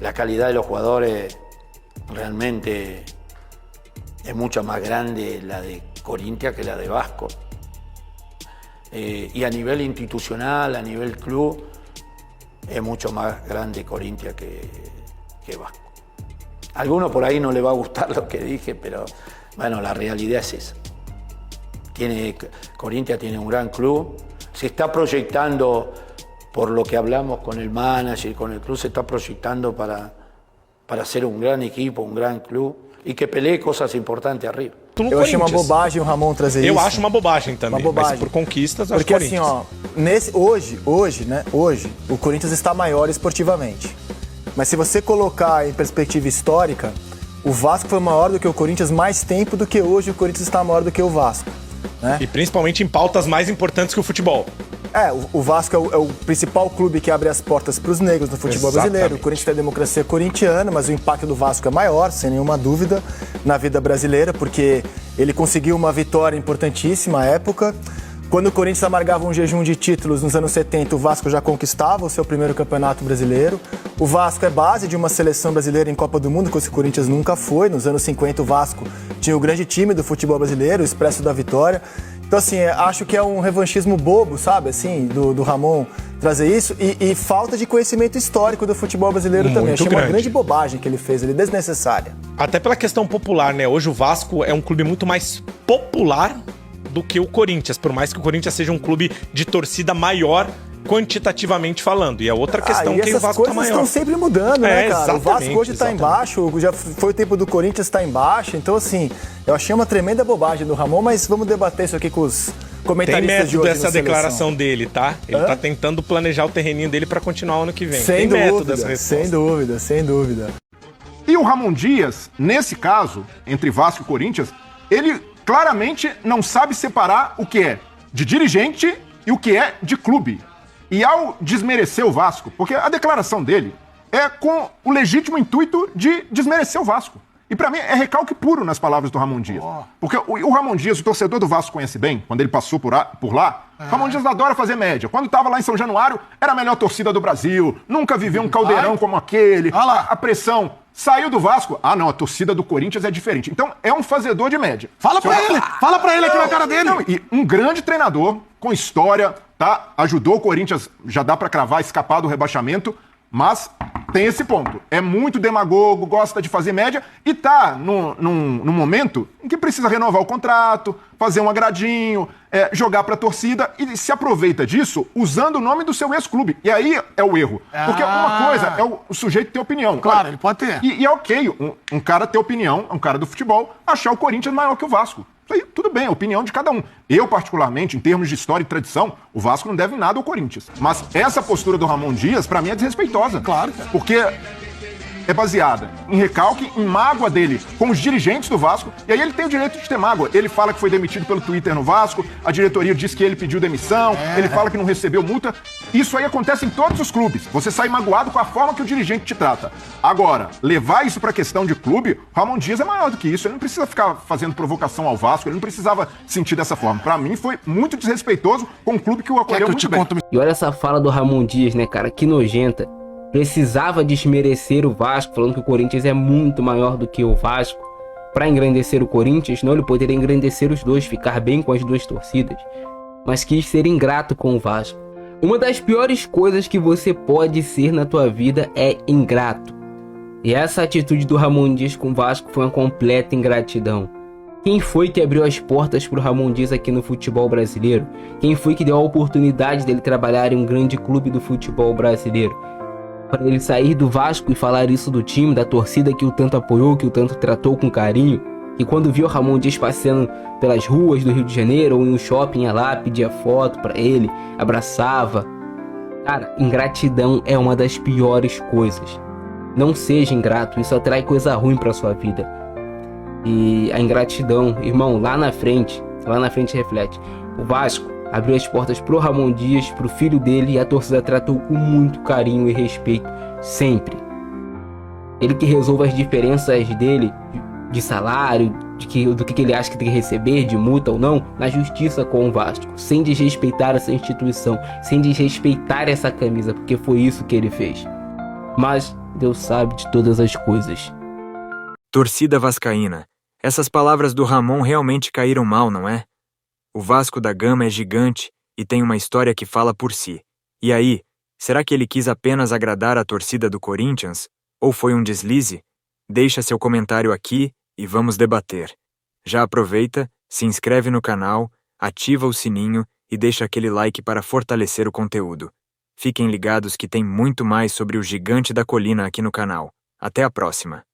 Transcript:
la calidad de los jugadores realmente es mucho más grande la de Corinthians que la de Vasco. Y a nivel institucional, a nivel club, es mucho más grande Corinthians que Vasco. A alguno por ahí no le va a gustar lo que dije, pero bueno, la realidad es esa. Corinthians tiene un gran club, se está proyectando, por lo que hablamos con el manager, con el club, se está proyectando para ser um grande equipo, um grande clube e que pelee coisas importantes arriba. Eu achei uma bobagem o Ramon trazer isso. Eu acho uma bobagem também, uma bobagem. Mas por conquistas, porque acho Corinthians. assim, ó, hoje, o Corinthians está maior esportivamente. Mas se você colocar em perspectiva histórica, o Vasco foi maior do que o Corinthians mais tempo do que hoje o Corinthians está maior do que o Vasco. Né? E principalmente em pautas mais importantes que o futebol. O Vasco é o principal clube que abre as portas para os negros no futebol brasileiro. O Corinthians tem a democracia corintiana, mas o impacto do Vasco é maior, sem nenhuma dúvida, na vida brasileira, porque ele conseguiu uma vitória importantíssima à época. Quando o Corinthians amargava um jejum de títulos nos anos 70, o Vasco já conquistava o seu primeiro campeonato brasileiro. O Vasco é base de uma seleção brasileira em Copa do Mundo, coisa que o Corinthians nunca foi. Nos anos 50, o Vasco tinha o grande time do futebol brasileiro, o Expresso da Vitória. Então, assim, acho que é um revanchismo bobo, sabe, assim, do Ramon trazer isso. E falta de conhecimento histórico do futebol brasileiro também. Achei uma grande bobagem que ele fez, ele desnecessária. Até pela questão popular, né? Hoje o Vasco é um clube muito mais popular do que o Corinthians, por mais que o Corinthians seja um clube de torcida maior, quantitativamente falando. E a outra questão que o Vasco tá maior. Essas coisas estão sempre mudando, né, cara? O Vasco hoje tá embaixo, já foi o tempo do Corinthians tá embaixo. Então, assim, eu achei uma tremenda bobagem do Ramon, mas vamos debater isso aqui com os comentaristas de hoje. Tem método essa declaração dele, tá? Ele tá tentando planejar o terreninho dele pra continuar o ano que vem. Sem dúvida, sem dúvida, sem dúvida. E o Ramon Dias, nesse caso, entre Vasco e Corinthians, ele claramente não sabe separar o que é de dirigente e o que é de clube. E ao desmerecer o Vasco, porque a declaração dele é com o legítimo intuito de desmerecer o Vasco. E pra mim é recalque puro nas palavras do Ramon Dias. Porque o Ramon Dias, o torcedor do Vasco conhece bem, quando ele passou por lá, Ramon Dias adora fazer média. Quando tava lá em São Januário, era a melhor torcida do Brasil, nunca viveu um caldeirão como aquele, a pressão. Saiu do Vasco, não, a torcida do Corinthians é diferente. Então é um fazedor de média. Fala pra ele aqui na cara dele. Não, e um grande treinador, com história, tá? Ajudou o Corinthians, já dá pra cravar, escapar do rebaixamento, mas tem esse ponto. É muito demagogo, gosta de fazer média e tá num momento em que precisa renovar o contrato, fazer um agradinho, jogar pra torcida e se aproveita disso usando o nome do seu ex-clube. E aí é o erro. Porque uma coisa é o sujeito ter opinião. Claro, ele pode ter. E é ok um cara ter opinião, um cara do futebol, achar o Corinthians maior que o Vasco. Isso aí, tudo bem, é a opinião de cada um. Eu, particularmente, em termos de história e tradição, o Vasco não deve nada ao Corinthians. Mas essa postura do Ramon Dias, pra mim, é desrespeitosa. Claro, cara. Porque é baseada em recalque, em mágoa dele com os dirigentes do Vasco, e aí ele tem o direito de ter mágoa. Ele fala que foi demitido pelo Twitter no Vasco, a diretoria diz que ele pediu demissão, ele fala que não recebeu multa. Isso aí acontece em todos os clubes. Você sai magoado com a forma que o dirigente te trata. Agora, levar isso pra questão de clube, o Ramon Dias é maior do que isso. Ele não precisa ficar fazendo provocação ao Vasco, ele não precisava sentir dessa forma. Pra mim, foi muito desrespeitoso com um clube que o acolheu muito bem. E olha essa fala do Ramon Dias, né, cara? Que nojenta. Precisava desmerecer o Vasco, falando que o Corinthians é muito maior do que o Vasco. Para engrandecer o Corinthians, não, ele poderia engrandecer os dois, ficar bem com as duas torcidas. Mas quis ser ingrato com o Vasco. Uma das piores coisas que você pode ser na tua vida é ingrato. E essa atitude do Ramon Dias com o Vasco foi uma completa ingratidão. Quem foi que abriu as portas para o Ramon Dias aqui no futebol brasileiro? Quem foi que deu a oportunidade dele trabalhar em um grande clube do futebol brasileiro? Para ele sair do Vasco e falar isso do time, da torcida que o tanto apoiou, que o tanto tratou com carinho, e quando viu o Ramon Dias passeando pelas ruas do Rio de Janeiro ou em um shopping, ia lá, pedia foto para ele, abraçava. Cara, ingratidão é uma das piores coisas. Não seja ingrato, isso atrai coisa ruim para sua vida. E a ingratidão, irmão, lá na frente reflete. O Vasco abriu as portas pro Ramon Dias, pro filho dele, e a torcida tratou com muito carinho e respeito, sempre. Ele que resolve as diferenças dele, de salário, do que ele acha que tem que receber, de multa ou não, na justiça com o Vasco, sem desrespeitar essa instituição, sem desrespeitar essa camisa, porque foi isso que ele fez. Mas Deus sabe de todas as coisas. Torcida vascaína, essas palavras do Ramon realmente caíram mal, não é? O Vasco da Gama é gigante e tem uma história que fala por si. E aí, será que ele quis apenas agradar a torcida do Corinthians? Ou foi um deslize? Deixa seu comentário aqui e vamos debater. Já aproveita, se inscreve no canal, ativa o sininho e deixa aquele like para fortalecer o conteúdo. Fiquem ligados que tem muito mais sobre o Gigante da Colina aqui no canal. Até a próxima!